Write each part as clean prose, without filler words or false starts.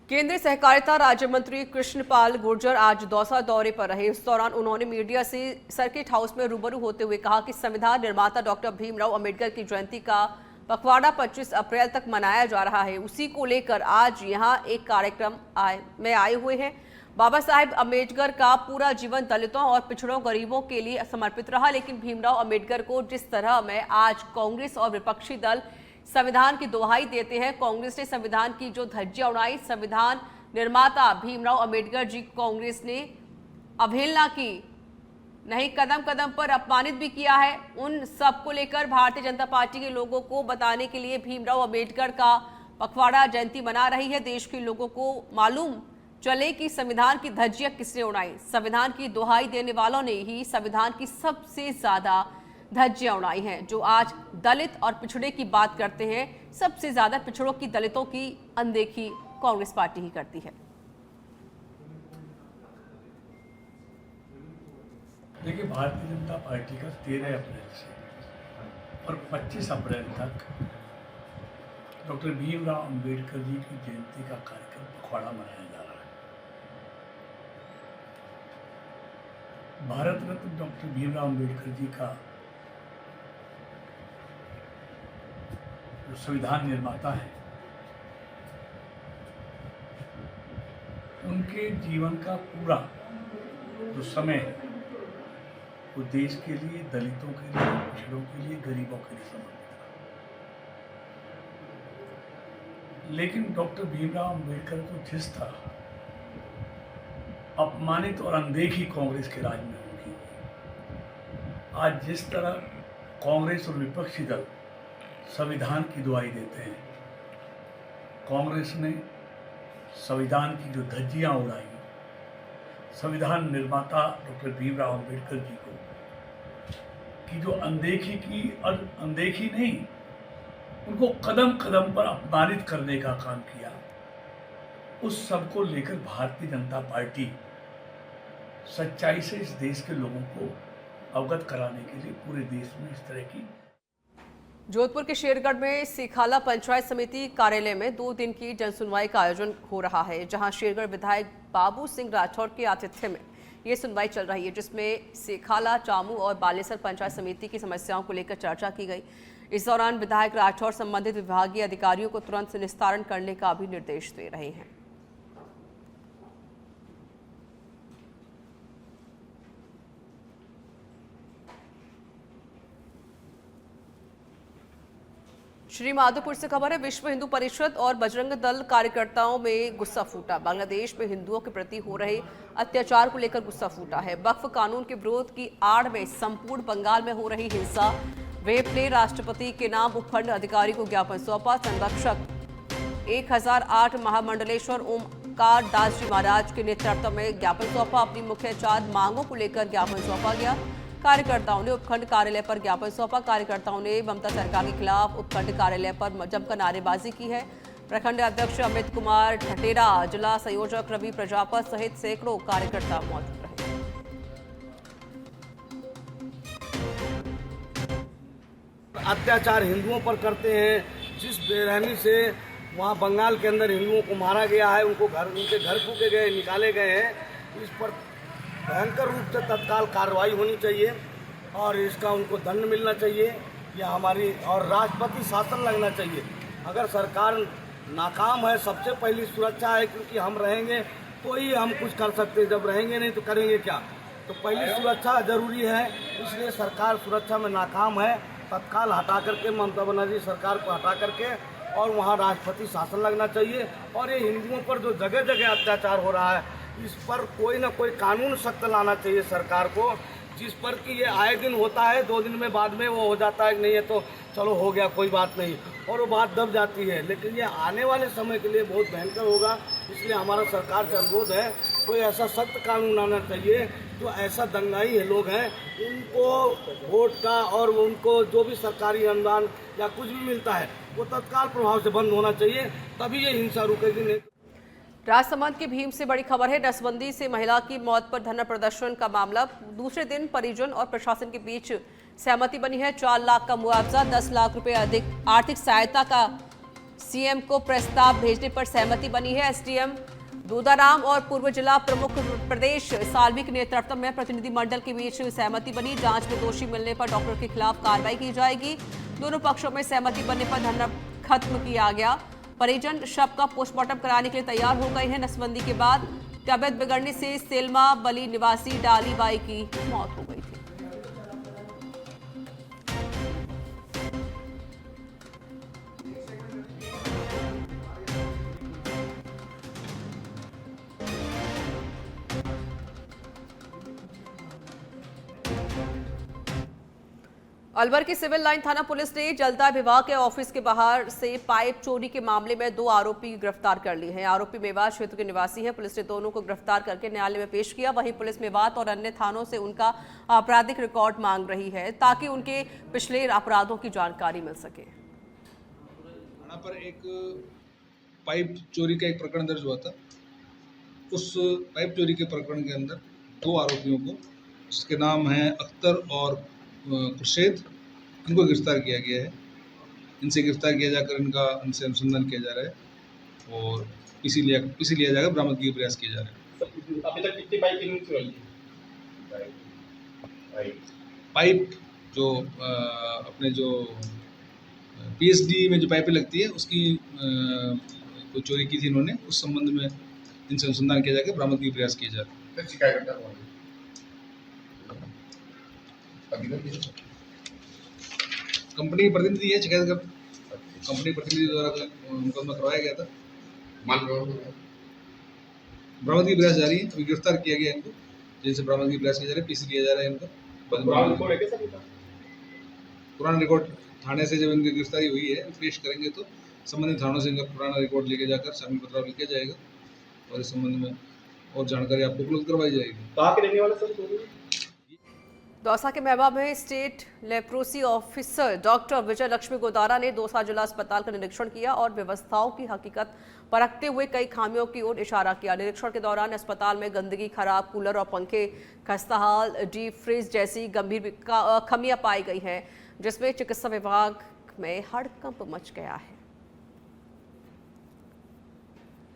केंद्रीय सहकारिता राज्य मंत्री कृष्णपाल गुर्जर आज दौसा दौरे पर रहे। इस दौरान उन्होंने मीडिया से सर्किट हाउस में रूबरू होते हुए कहा कि संविधान निर्माता डॉक्टर भीमराव अंबेडकर की जयंती का पखवाड़ा 25 अप्रैल तक मनाया जा रहा है। उसी को लेकर आज यहां एक कार्यक्रम में आए हुए हैं। बाबा साहेब अम्बेडकर का पूरा जीवन दलितों और पिछड़ों गरीबों के लिए समर्पित रहा, लेकिन भीमराव अंबेडकर को जिस तरह में आज कांग्रेस और विपक्षी दल संविधान की दुहाई देते हैं, कांग्रेस ने संविधान की जो धज्जियां उड़ाई, संविधान निर्माता भीमराव अंबेडकर जी कांग्रेस ने अवहेलना की, नहीं कदम कदम पर अपमानित भी किया है। उन सब को लेकर भारतीय जनता पार्टी के लोगों को बताने के लिए भीमराव अंबेडकर का पखवाड़ा जयंती मना रही है। देश के लोगों को मालूम चले कि संविधान की धज्जियां किसने उड़ाई। संविधान की दुहाई देने वालों ने ही संविधान की सबसे ज्यादा धज्जियां उड़ाई हैं। जो आज दलित और पिछड़े की बात करते हैं, सबसे ज्यादा पिछड़ों की, दलितों की अनदेखी कांग्रेस पार्टी ही करती है। देखिए, भारतीय जनता पार्टी का 13 अप्रैल से और 25 अप्रैल तक डॉक्टर भीमराव अंबेडकर जी की जयंती का कार्यक्रम पखवाड़ा मनाया जा रहा है। भारत रत्न डॉक्टर भीमराव अंबेडकर जी का जो संविधान निर्माता है, उनके जीवन का पूरा जो समय है वो देश के लिए, दलितों के लिए, पिछड़ों के लिए, गरीबों के लिए समर्पित था। लेकिन डॉक्टर भीमराव अंबेडकर को जिस तरह अपमानित और अनदेखी कांग्रेस के राज में होगी, आज जिस तरह कांग्रेस और विपक्षी दल संविधान की दुहाई देते हैं, कांग्रेस ने संविधान की जो धज्जियां उड़ाई, संविधान निर्माता डॉक्टर भीमराव अंबेडकर जी को की जो अनदेखी की, और अनदेखी नहीं, उनको कदम कदम पर अपमानित करने का काम किया, उस सब को लेकर भारतीय जनता पार्टी सच्चाई से इस देश के लोगों को अवगत कराने के लिए पूरे देश में इस तरह की। जोधपुर के शेरगढ़ में सेखाला पंचायत समिति कार्यालय में 2 दिन की जनसुनवाई का आयोजन हो रहा है, जहां शेरगढ़ विधायक बाबू सिंह राठौर के आतिथ्य में ये सुनवाई चल रही है, जिसमें सेखाला, चामू और बालेसर पंचायत समिति की समस्याओं को लेकर चर्चा की गई। इस दौरान विधायक राठौर संबंधित विभागीय अधिकारियों को तुरंत निस्तारण करने का भी निर्देश दे रहे हैं। श्री माधोपुर से खबर है। विश्व हिंदू परिषद और बजरंग दल कार्यकर्ताओं में गुस्सा फूटा। बांग्लादेश में हिंदुओं के प्रति हो रहे अत्याचार को लेकर गुस्सा फूटा है। वक्फ कानून के विरोध की आड़ में संपूर्ण बंगाल में हो रही हिंसा। वेब ने राष्ट्रपति के नाम उपखंड अधिकारी को ज्ञापन सौंपा। संरक्षक 1008 महामंडलेश्वर ओमकार दास जी महाराज के नेतृत्व में ज्ञापन सौंपा। अपनी मुख्य 4 मांगों को लेकर ज्ञापन सौंपा गया। कार्यकर्ताओं ने उपखंड कार्यालय पर ज्ञापन सौंपा। कार्यकर्ताओं ने ममता सरकार के खिलाफ उपखंड कार्यालय पर जमकर नारेबाजी की है। प्रखंड अध्यक्ष अमित कुमार ठटेरा, जिला संयोजक रवि प्रजापत सहित सैकड़ों कार्यकर्ता मौजूद रहे। अत्याचार हिंदुओं पर करते हैं, जिस बेरहमी से वहाँ बंगाल के अंदर हिंदुओं को मारा गया है, उनके घर फूके गए, निकाले गए हैं, इस पर भयंकर रूप से तत्काल कार्रवाई होनी चाहिए और इसका उनको दंड मिलना चाहिए। यह हमारी और राष्ट्रपति शासन लगना चाहिए। अगर सरकार नाकाम है, सबसे पहली सुरक्षा है, क्योंकि हम रहेंगे तो ही हम कुछ कर सकते हैं, जब रहेंगे नहीं तो करेंगे क्या। तो पहली सुरक्षा जरूरी है, इसलिए सरकार सुरक्षा में नाकाम है। तत्काल हटा करके ममता बनर्जी सरकार को हटा करके और वहाँ राष्ट्रपति शासन लगना चाहिए। और ये हिंदुओं पर जो जगह जगह अत्याचार हो रहा है, इस पर कोई ना कोई कानून सख्त लाना चाहिए सरकार को, जिस पर कि ये आए दिन होता है, 2 दिन में बाद में वो हो जाता है कि नहीं है तो चलो हो गया, कोई बात नहीं, और वो बात दब जाती है। लेकिन ये आने वाले समय के लिए बहुत भयंकर होगा। इसलिए हमारा सरकार से अनुरोध है, कोई ऐसा सख्त कानून आना चाहिए जो ऐसा दंगाई लोग हैं, उनको वोट का और उनको जो भी सरकारी अनुदान या कुछ भी मिलता है वो तत्काल प्रभाव से बंद होना चाहिए, तभी ये हिंसा रुकेगी। नहीं राजसमंद की भीम से बड़ी खबर है। नसबंदी से महिला की मौत पर धरना प्रदर्शन का मामला। दूसरे दिन परिजन और प्रशासन के बीच सहमति बनी है। 4 लाख का मुआवजा, 10 लाख रुपए अधिक आर्थिक सहायता का सीएम को प्रस्ताव भेजने पर सहमति बनी है। एसडीएम दूधाराम और पूर्व जिला प्रमुख प्रदेश साल्वी के नेतृत्व में प्रतिनिधिमंडल के बीच सहमति बनी। जांच में दोषी मिलने पर डॉक्टर के खिलाफ कार्रवाई की जाएगी। दोनों पक्षों में सहमति बनने पर धरना खत्म किया गया। परिजन शव का पोस्टमार्टम कराने के लिए तैयार हो गए हैं। नसबंदी के बाद तबियत बिगड़ने से सेलमा बली निवासी डाली बाई की मौत हो गई थी। अलवर की सिविल लाइन थाना पुलिस ने जलदाय विभाग के ऑफिस के बाहर से पाइप चोरी के मामले में 2 आरोपी गिरफ्तार कर लिए हैं। आरोपी मेवात क्षेत्र के निवासी हैं। पुलिस ने दोनों को गिरफ्तार करके न्यायालय में पेश किया। वहीं पुलिस मेवात और अन्य थानों से उनका आपराधिक रिकॉर्ड मांग रही है ताकि उनके पिछले अपराधों की जानकारी मिल सके। थाना पर एक पाइप चोरी का एक प्रकरण दर्ज हुआ था। उस पाइप चोरी के प्रकरण के अंदर 2 आरोपियों को, जिसके नाम हैं अख्तर और खुर्शेद, इनको गिरफ्तार किया गया है। इनसे गिरफ्तार किया जाकर इनसे अनुसंधान किया जा रहा है और पीसी लिया जाकर बरामदगी का प्रयास किया जा रहा है। अभी तक कितनी पाइप चुराई है? पाइप जो अपने जो पीएचडी में जो पाइपें लगती है उसकी कोई चोरी की थी इन्होंने। उस संबंध में इनसे अनुसंधान किया जाकर बरामदगी का प्रयास किया जा रहा है। शिकायत करता हूँ अभी तक कंपनी के प्रतिनिधि है, शिकायत कर कंपनी प्रतिनिधि द्वारा मुकदमा करवाया गया था। बरामदगी की प्रयास जारी है। अभी गिरफ्तार किया गया इनको, जिनसे बरामदगी की प्रयास किया जा रहा है। पीसी लिया जा रहा है इनका। पुराना रिकॉर्ड थाने से जब इनकी गिरफ्तारी हुई है पेश करेंगे तो संबंधित थानों से इनका पुराना रिकॉर्ड लेके जाकर शामिल पत्र लिखा जाएगा और इस संबंध में और जानकारी आपको उपलब्ध करवाई जाएगी। कहाँ के रहने वाले सर? दौसा के महबा में स्टेट लेप्रोसी ऑफिसर डॉक्टर विजय लक्ष्मी गोदारा ने दौसा जिला अस्पताल का निरीक्षण किया और व्यवस्थाओं की हकीकत परखते हुए कई खामियों की ओर इशारा किया। निरीक्षण के दौरान अस्पताल में गंदगी, खराब कूलर और पंखे, खस्ताहाल, डीप फ्रीज जैसी गंभीर खामियां पाई गई हैं, जिसमें चिकित्सा विभाग में हड़कंप मच गया है।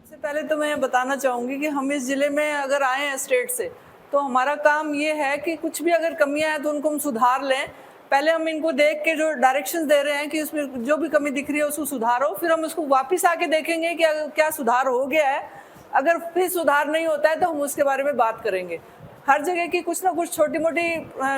सबसे पहले तो मैं बताना चाहूँगी कि हम इस ज़िले में अगर आए हैं स्टेट से तो हमारा काम ये है कि कुछ भी अगर कमियां हैं तो उनको हम सुधार लें। पहले हम इनको देख के जो डायरेक्शंस दे रहे हैं कि उसमें जो भी कमी दिख रही है उसको सुधारो, फिर हम उसको वापस आके देखेंगे कि क्या सुधार हो गया है। अगर फिर सुधार नहीं होता है तो हम उसके बारे में बात करेंगे। हर जगह की कुछ ना कुछ छोटी मोटी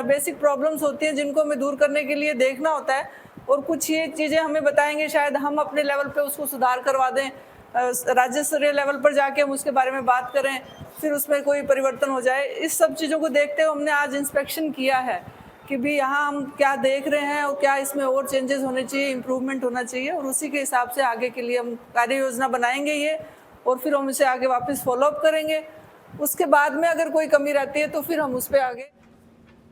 बेसिक प्रॉब्लम्स होती हैं जिनको हमें दूर करने के लिए देखना होता है और कुछ ये चीज़ें हमें बताएंगे, शायद हम अपने लेवल पे उसको सुधार करवा दें। राज्य स्तरीय लेवल पर जाके हम उसके बारे में बात करें, फिर उसमें कोई परिवर्तन हो जाए। इस सब चीज़ों को देखते हुए हमने आज इंस्पेक्शन किया है कि भी यहाँ हम क्या देख रहे हैं और क्या इसमें और चेंजेस होने चाहिए, इम्प्रूवमेंट होना चाहिए, और उसी के हिसाब से आगे के लिए हम कार्य योजना बनाएंगे ये, और फिर हम इसे आगे वापस फॉलोअप करेंगे। उसके बाद में अगर कोई कमी रहती है तो फिर हम उस पर आगे।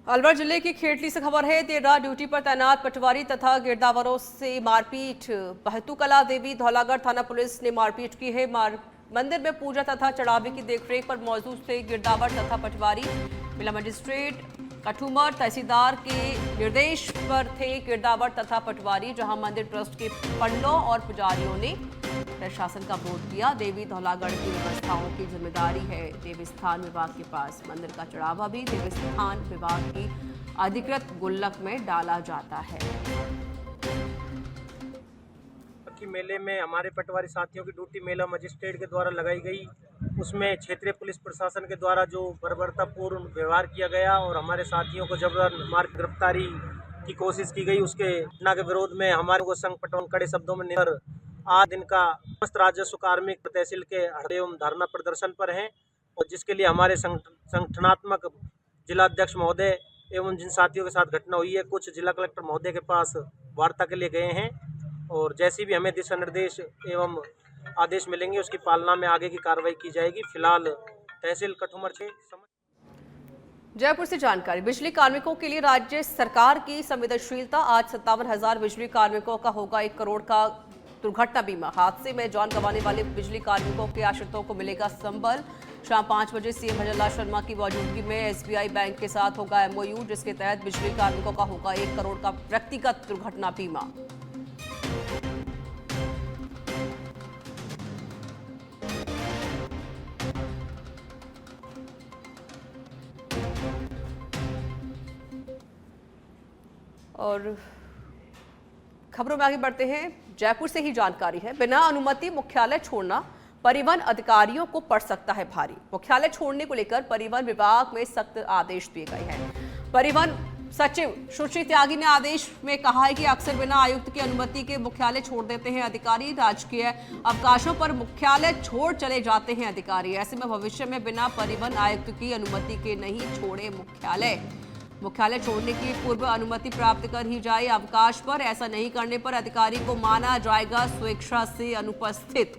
अलवर जिले की खेतली से खबर है। देर रात ड्यूटी पर तैनात पटवारी तथा गिरदावरों से मारपीट। बहतूकला देवी धौलागढ़ थाना पुलिस ने मारपीट की है। मंदिर में पूजा तथा चढ़ावे की देखरेख पर मौजूद थे गिरदावर तथा पटवारी। जिला मजिस्ट्रेट कठुमर तहसीलदार के निर्देश पर थे गिरदावर तथा पटवारी, जहां मंदिर ट्रस्ट के पंडों और पुजारियों ने प्रशासन का विरोध किया। देवी धौलागढ़ की व्यवस्थाओं की जिम्मेदारी है देवस्थान विभाग के पास। मंदिर का चढ़ावा भी देवस्थान विभाग की अधिकृत गुल्लक में डाला जाता है। की मेले में हमारे पटवारी साथियों की ड्यूटी मेला मजिस्ट्रेट के द्वारा लगाई गई। उसमें क्षेत्रीय पुलिस प्रशासन के द्वारा जो बर्बरतापूर्ण व्यवहार किया गया और हमारे साथियों को जबरन मार गिरफ्तारी की कोशिश की गई, उसके घटना के विरोध में हमारे को संघ पटवान कड़े शब्दों में निकर आज दिन का समस्त राजस्व कार्मिक तहसील के एवं धरना प्रदर्शन पर हैं, और जिसके लिए हमारे संगठनात्मक जिलाध्यक्ष महोदय एवं जिन साथियों के साथ घटना हुई है कुछ जिला कलेक्टर महोदय के पास वार्ता के लिए गए हैं, और जैसी भी हमें दिशा निर्देश एवं आदेश मिलेंगे उसकी पालना में आगे की कार्रवाई की जाएगी। फिलहाल तहसील कठुमर से जयपुर से जानकारी। बिजली कार्मिकों के लिए राज्य सरकार की संवेदनशीलता। आज 57,000 बिजली कार्मिकों का होगा 1 करोड़ का दुर्घटना बीमा। हादसे में जान गंवाने वाले बिजली कार्मिकों के आश्रितों को मिलेगा संबल। शाम 5 बजे सीएम भजनलाल शर्मा की मौजूदगी में एसबीआई बैंक के साथ होगा एमओयू, जिसके तहत बिजली कार्मिकों का होगा 1 करोड़ का व्यक्तिगत दुर्घटना बीमा। और खबरों में आगे बढ़ते हैं। जयपुर से ही जानकारी है, बिना अनुमति मुख्यालय छोड़ना परिवहन अधिकारियों को पड़ सकता है भारी। मुख्यालय छोड़ने को लेकर परिवहन विभाग में सख्त आदेश दिए गए हैं। परिवहन सचिव सुश्री त्यागी ने आदेश में कहा है कि अक्सर बिना आयुक्त की अनुमति के मुख्यालय छोड़ देते हैं अधिकारी। राजकीय अवकाशों पर मुख्यालय छोड़ चले जाते हैं अधिकारी। ऐसे में भविष्य में बिना परिवहन आयुक्त की अनुमति के नहीं छोड़े मुख्यालय छोड़ने की पूर्व अनुमति प्राप्त कर ही जाए अवकाश पर। ऐसा नहीं करने पर अधिकारी को माना जाएगा स्वेच्छा से अनुपस्थित।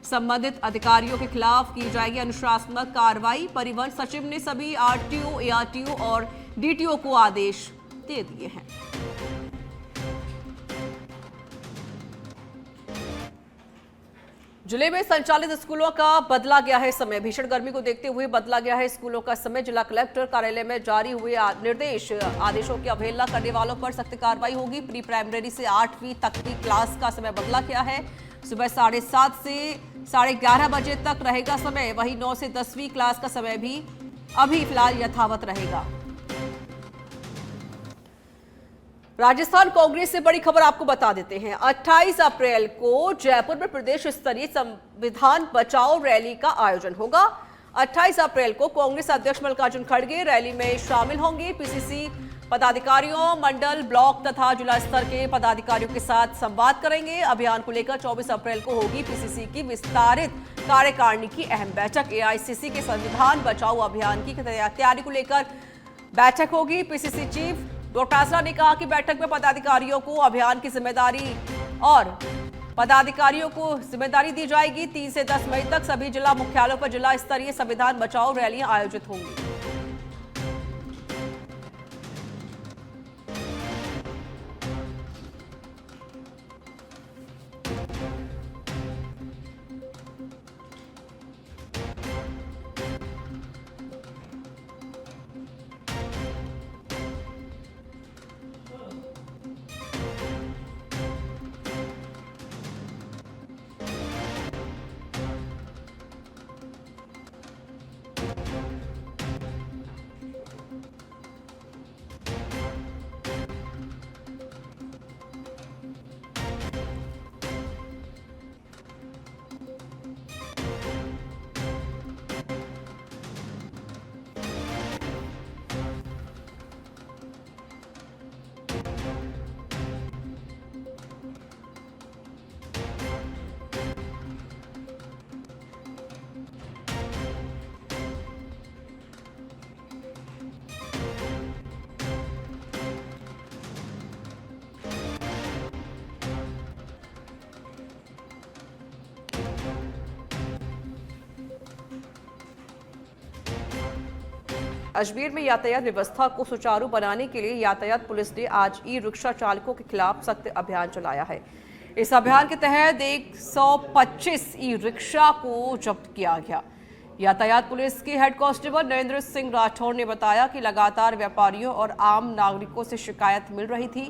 संबंधित अधिकारियों के खिलाफ की जाएगी अनुशासनात्मक कार्रवाई। परिवहन सचिव ने सभी आरटीओ, एआरटीओ और डीटीओ को आदेश दे दिए हैं। जिले में संचालित स्कूलों का बदला गया है समय। भीषण गर्मी को देखते हुए बदला गया है स्कूलों का समय। जिला कलेक्टर कार्यालय में जारी हुए आदेशों की अवहेलना करने वालों पर सख्त कार्रवाई होगी। प्री प्राइमरी से 8वीं तक की क्लास का समय बदला गया है। सुबह 7:30 से 11:30 बजे तक रहेगा समय। वहीं 9 से 10वीं क्लास का समय भी अभी फिलहाल यथावत रहेगा। राजस्थान कांग्रेस से बड़ी खबर आपको बता देते हैं। 28 अप्रैल को जयपुर में प्रदेश स्तरीय संविधान बचाओ रैली का आयोजन होगा। 28 अप्रैल को कांग्रेस अध्यक्ष मल्लिकार्जुन खड़गे रैली में शामिल होंगे। पीसीसी पदाधिकारियों, मंडल, ब्लॉक तथा जिला स्तर के पदाधिकारियों के साथ संवाद करेंगे। अभियान को लेकर 24 अप्रैल को होगी पीसीसी की विस्तारित कार्यकारिणी की अहम बैठक। एआईसीसी के संविधान बचाओ अभियान की तैयारी को लेकर बैठक होगी। पीसीसी चीफ डॉक्टर आसरा ने कहा कि बैठक में पदाधिकारियों को अभियान की जिम्मेदारी दी जाएगी। 3 से 10 मई तक सभी जिला मुख्यालयों पर जिला स्तरीय संविधान बचाओ रैलियां आयोजित होंगी। अजमेर में यातायात व्यवस्था को सुचारू बनाने के लिए यातायात पुलिस ने आज ई रिक्शा चालकों के खिलाफ सख्त अभियान चलाया है। इस अभियान के तहत 125 ई रिक्शा को जब्त किया गया। यातायात पुलिस के हेड कांस्टेबल नरेंद्र सिंह राठौर ने बताया कि लगातार व्यापारियों और आम नागरिकों से शिकायत मिल रही थी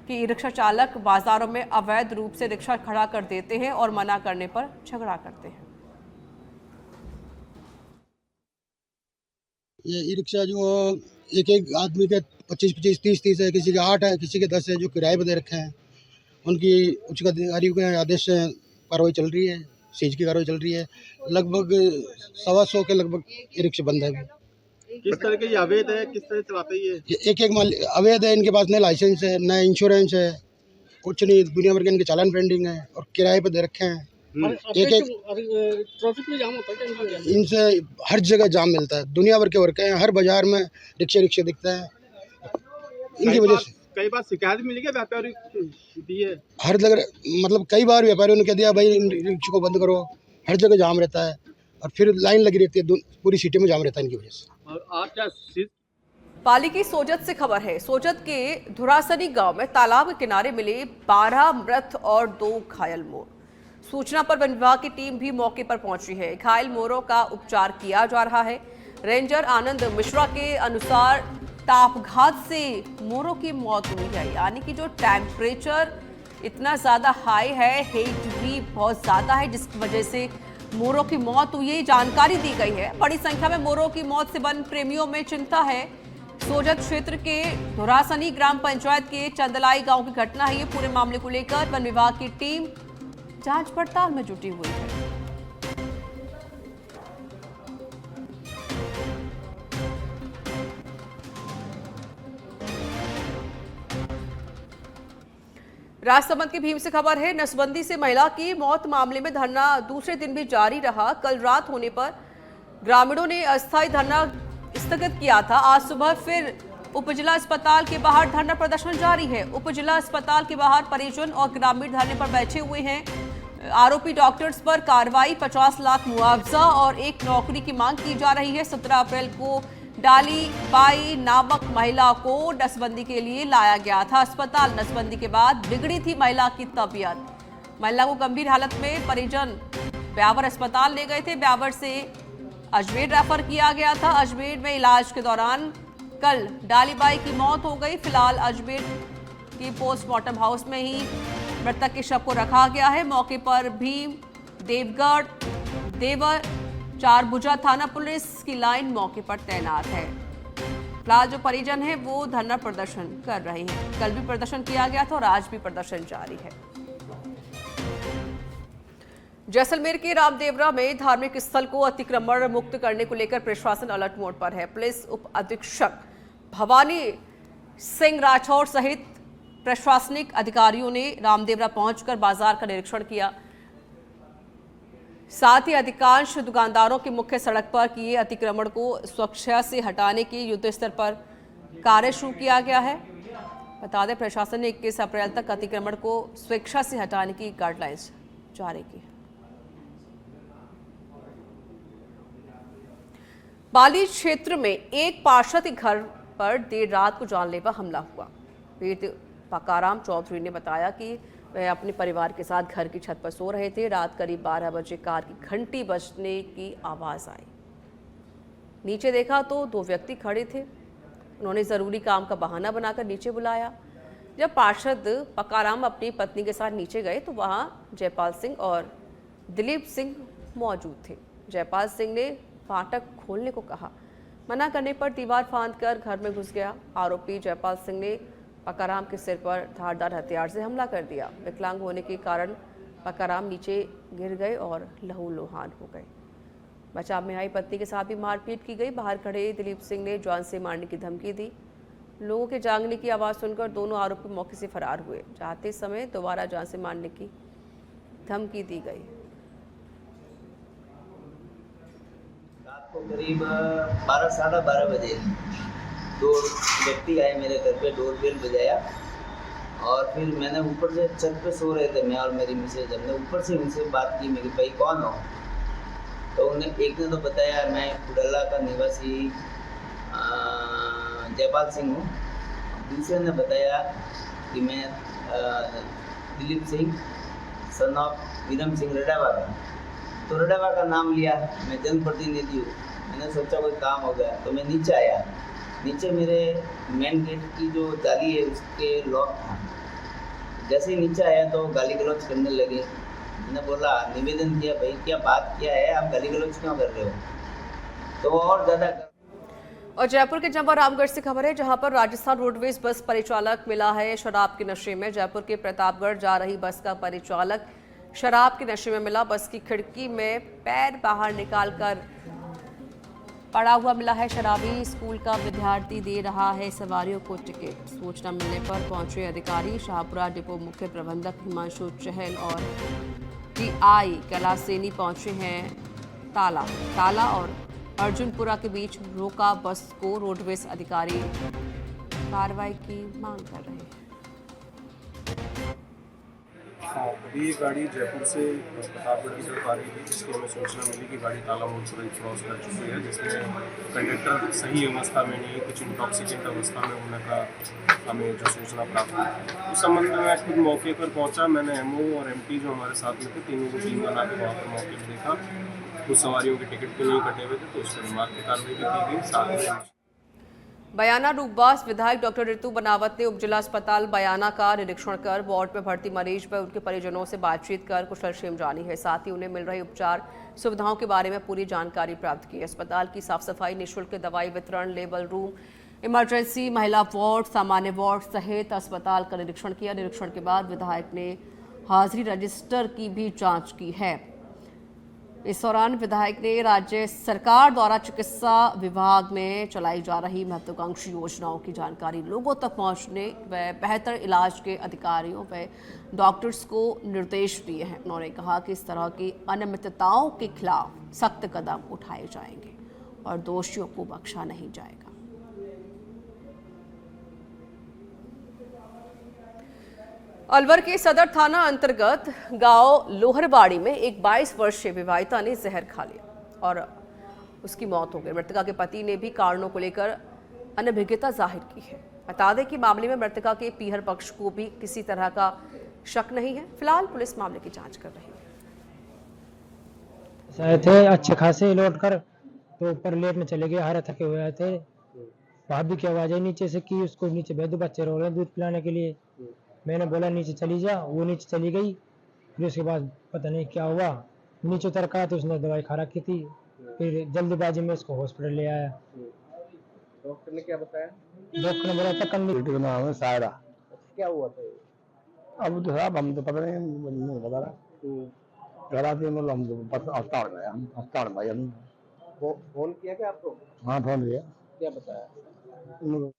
कि ई रिक्शा चालक बाजारों में अवैध रूप से रिक्शा खड़ा कर देते हैं और मना करने पर झगड़ा करते हैं। ये ई रिक्शा जो एक आदमी के 25-25, 30-30 है, किसी के 8 है, किसी के 10 है, जो किराए पर दे रखे हैं। उनकी उच्च अधिकारियों के आदेश से कार्रवाई चल रही है, सीज की कार्रवाई चल रही है। लगभग 125 के लगभग ई रिक्शा बंद है। किस तरह के ये अवैध है, किस तरह चलाते ये? एक अवैध है, इनके पास न लाइसेंस है, न इंश्योरेंस है, कुछ नहीं। दुनिया भर के इनके चालान पेंडिंग है और किराए पर दे रखे हैं। ट्रैफिक में जाम होता है? इनसे हर जगह जाम मिलता है। दुनिया भर के वर्क हैं, हर बाजार में रिक्शे दिखता है। इनकी वजह से कई बार शिकायत मिली है व्यापारी दी है। हर जगह मतलब कई बार व्यापारियों ने कह दिया भाई इन रिक्शे को बंद करो। हर जगह जाम रहता है और फिर लाइन लगी रहती है, पूरी सिटी में जाम रहता है इनकी वजह से। और आज क्या पाली की सोजत से खबर है। सोजत के धुरासनी गांव में तालाब के किनारे मिले 12 मृत और 2 घायल मोर। सूचना पर वन विभाग की टीम भी मौके पर पहुंची है। घायल मोरों का उपचार किया जा रहा है। रेंजर आनंद मिश्रा के अनुसार तापघात से मोरों की मौत हुई है, यानी कि जो टेम्परेचर इतना ज़्यादा हाई है, हीट भी बहुत ज़्यादा है, जिसकी वजह से मोरों की मौत हुई है, जानकारी दी गई है। बड़ी संख्या में मोरों की मौत से वन प्रेमियों में चिंता है। सोजत क्षेत्र के धुरासनी ग्राम पंचायत के चंदलाई गांव की घटना है। ये पूरे मामले को लेकर वन विभाग की टीम जांच पड़ताल में जुटी हुई है। राजसमंद की भीम से खबर है। नसबंदी से महिला की मौत मामले में धरना दूसरे दिन भी जारी रहा। कल रात होने पर ग्रामीणों ने अस्थायी धरना स्थगित किया था। आज सुबह फिर उपजिला अस्पताल के बाहर धरना प्रदर्शन जारी है। उपजिला अस्पताल के बाहर परिजन और ग्रामीण धरने पर बैठे हुए हैं। आरोपी डॉक्टर्स पर कार्रवाई, 50 लाख मुआवजा और एक नौकरी की मांग की जा रही है। 17 अप्रैल को डाली बाई नामक महिला को नसबंदी के लिए लाया गया था अस्पताल। नसबंदी के बाद बिगड़ी थी महिला की तबीयत। महिला को गंभीर हालत में परिजन ब्यावर अस्पताल ले गए थे। ब्यावर से अजमेर रेफर किया गया था। अजमेर में इलाज के दौरान कल डालीबाई की मौत हो गई। फिलहाल अजमेर की पोस्टमार्टम हाउस में ही मृतक के शव को रखा गया है। मौके पर भीम, देवगढ़, देवर, चारभुजा थाना पुलिस की लाइन मौके पर तैनात है। फिलहाल जो परिजन है वो धरना प्रदर्शन कर रहे हैं। कल भी प्रदर्शन किया गया था और आज भी प्रदर्शन जारी है। जैसलमेर के रामदेवरा में धार्मिक स्थल को अतिक्रमण मुक्त करने को लेकर प्रशासन अलर्ट मोड पर है। पुलिस उप अधीक्षक भवानी सिंह राठौर सहित प्रशासनिक अधिकारियों ने रामदेवरा पहुंचकर बाजार का निरीक्षण किया। साथ ही अधिकांश दुकानदारों के मुख्य सड़क पर किए अतिक्रमण को स्वेच्छा से हटाने के युद्ध स्तर पर कार्य शुरू किया गया है। बता दें, प्रशासन ने 21 अप्रैल तक अतिक्रमण को स्वेच्छा से हटाने की गाइडलाइंस जारी की। बाली क्षेत्र में एक पार्षद के घर पर देर रात को जानलेवा हमला हुआ। पीड़ित पकाराम चौधरी ने बताया कि वह अपने परिवार के साथ घर की छत पर सो रहे थे। रात करीब 12 बजे कार की घंटी बजने की आवाज़ आई। नीचे देखा तो 2 व्यक्ति खड़े थे। उन्होंने ज़रूरी काम का बहाना बनाकर नीचे बुलाया। जब पार्षद पकाराम अपनी पत्नी के साथ नीचे गए तो वहां जयपाल सिंह और दिलीप सिंह मौजूद थे। जयपाल सिंह ने फाटक खोलने को कहा। मना करने पर दीवार फांदकर घर में घुस गया। आरोपी जयपाल सिंह ने पकाराम के सिर पर धारदार हथियार से हमला कर दिया। विकलांग होने के कारण पकाराम नीचे गिर गए और लहूलुहान हो गए। बचाव में आई पत्नी के साथ भी मारपीट की गई। बाहर खड़े दिलीप सिंह ने जान से मारने की धमकी दी। लोगों के जागने की आवाज़ सुनकर दोनों आरोपी मौके से फरार हुए। जाते समय दोबारा जान से मारने की धमकी दी गई। रात को करीब 12 साढ़े 12 बजे 2 व्यक्ति आए मेरे घर पे, डोर बेल बजाया और फिर मैंने ऊपर से छत पे सो रहे थे मैं और मेरी मिसेज। हमने ऊपर से उनसे बात की, मेरी भाई कौन हो? तो उन्हें एक ने तो बताया मैं कुडला का निवासी जयपाल सिंह हूँ। दूसरे ने बताया कि मैं दिलीप सिंह सन ऑफ विरम सिंह रडावा का। तो रडावा का नाम लिया। मैं जनप्रतिनिधि हूँ। मैंने सोचा कोई काम हो गया तो मैं नीचे आया। नीचे मेरे मेन गेट की जो जाली है उसके लॉक था। जैसे ही नीचे आया तो गाली गलौज करने लगे। मैंने बोला, निवेदन किया, भाई क्या बात क्या है, आप गाली गलौज क्यों कर रहे हो? तो और ज़्यादा। और जयपुर के जंबा रामगढ़ से खबर है, जहां पर राजस्थान रोडवेज बस परिचालक मिला है शराब के नशे में। जयपुर के प्रतापगढ़ जा रही बस का परिचालक शराब के नशे में मिला। बस की खिड़की में पैर बाहर निकालकर पड़ा हुआ मिला है। शराबी स्कूल का विद्यार्थी दे रहा है सवारियों को टिकट। सूचना मिलने पर पहुंचे अधिकारी शाहपुरा डिपो मुख्य प्रबंधक हिमांशु चहल और टीआई कैलाशसेनी पहुंचे हैं। ताला और अर्जुनपुरा के बीच रोका बस को। रोडवेज अधिकारी कार्रवाई की मांग कर रहे हैं। अभी गाड़ी जयपुर से प्रतापगढ़ की तरफ आ रही थी, जिसकी हमें सूचना मिली कि गाड़ी ताला मोड़ क्रॉस कर चुकी है, जिसमें कंडक्टर सही अवस्था में नहीं, कुछ इंटॉक्सिकेट अवस्था में होने का हमें जो सूचना प्राप्त हुई। उस संबंध में मैं खुद मौके पर पहुंचा। मैंने एमओ और एमपी जो हमारे साथ में थे, तीनों को टीम बना के वहाँ पर मौके पर देखा। कुछ सवारियों के टिकट भी नहीं कटे हुए थे, तो उस पर रिमार्क की कार्रवाई भी की गई। साथ में बयाना रूपबास विधायक डॉक्टर ऋतु बनावत ने उपजिला अस्पताल बयाना का निरीक्षण कर वार्ड में भर्ती मरीज पर उनके परिजनों से बातचीत कर कुशलक्षेम जानी है। साथ ही उन्हें मिल रही उपचार सुविधाओं के बारे में पूरी जानकारी प्राप्त की। अस्पताल की साफ सफाई, निःशुल्क दवाई वितरण, लेबल रूम, इमरजेंसी, महिला वार्ड, सामान्य वार्ड सहित अस्पताल का निरीक्षण किया। निरीक्षण के बाद विधायक ने हाजिरी रजिस्टर की भी जांच की है। इस दौरान विधायक ने राज्य सरकार द्वारा चिकित्सा विभाग में चलाई जा रही महत्वाकांक्षी योजनाओं की जानकारी लोगों तक पहुंचने व बेहतर इलाज के अधिकारियों व डॉक्टर्स को निर्देश दिए हैं। उन्होंने कहा कि इस तरह की अनियमितताओं के खिलाफ सख्त कदम उठाए जाएंगे और दोषियों को बख्शा नहीं जाएगा। अलवर के सदर थाना अंतर्गत गांव लोहरबाड़ी में एक 22 वर्षीय विवाहिता ने जहर खा लिया और उसकी मौत हो गई। मृतका के पति ने भी कारणों को लेकर अनभिज्ञता जाहिर की है। बता दें कि मामले में मृतका के पीहर पक्ष को भी किसी तरह का शक नहीं है। फिलहाल पुलिस मामले की जांच कर रही है। थे अच्छे खासे लौट कर तो ऊपर लेटने चले गए, हारे थके हुए थे। भाभी की आवाज़ नीचे से की, उसको नीचे भेज, बच्चे रो रहे हैं दूध पिलाने के लिए। मैंने बोला नीचे चली जा, वो नीचे चली गई। फिर उसके बाद पता नहीं क्या हुआ, नीचे उतर का तो उसने दवाई खा रखी थी। फिर जल्दबाजी में उसको हॉस्पिटल ले आया। डॉक्टर ने क्या बताया? डॉक्टर ने बोला था कल नाम है सायरा। क्या हुआ था? अब तो साहब हम तो पता नहीं बता रहा। करा थे मतलब हम तो अस्पताल भाई हम फोन किया क्या आपको? हाँ फोन किया। क्या बताया?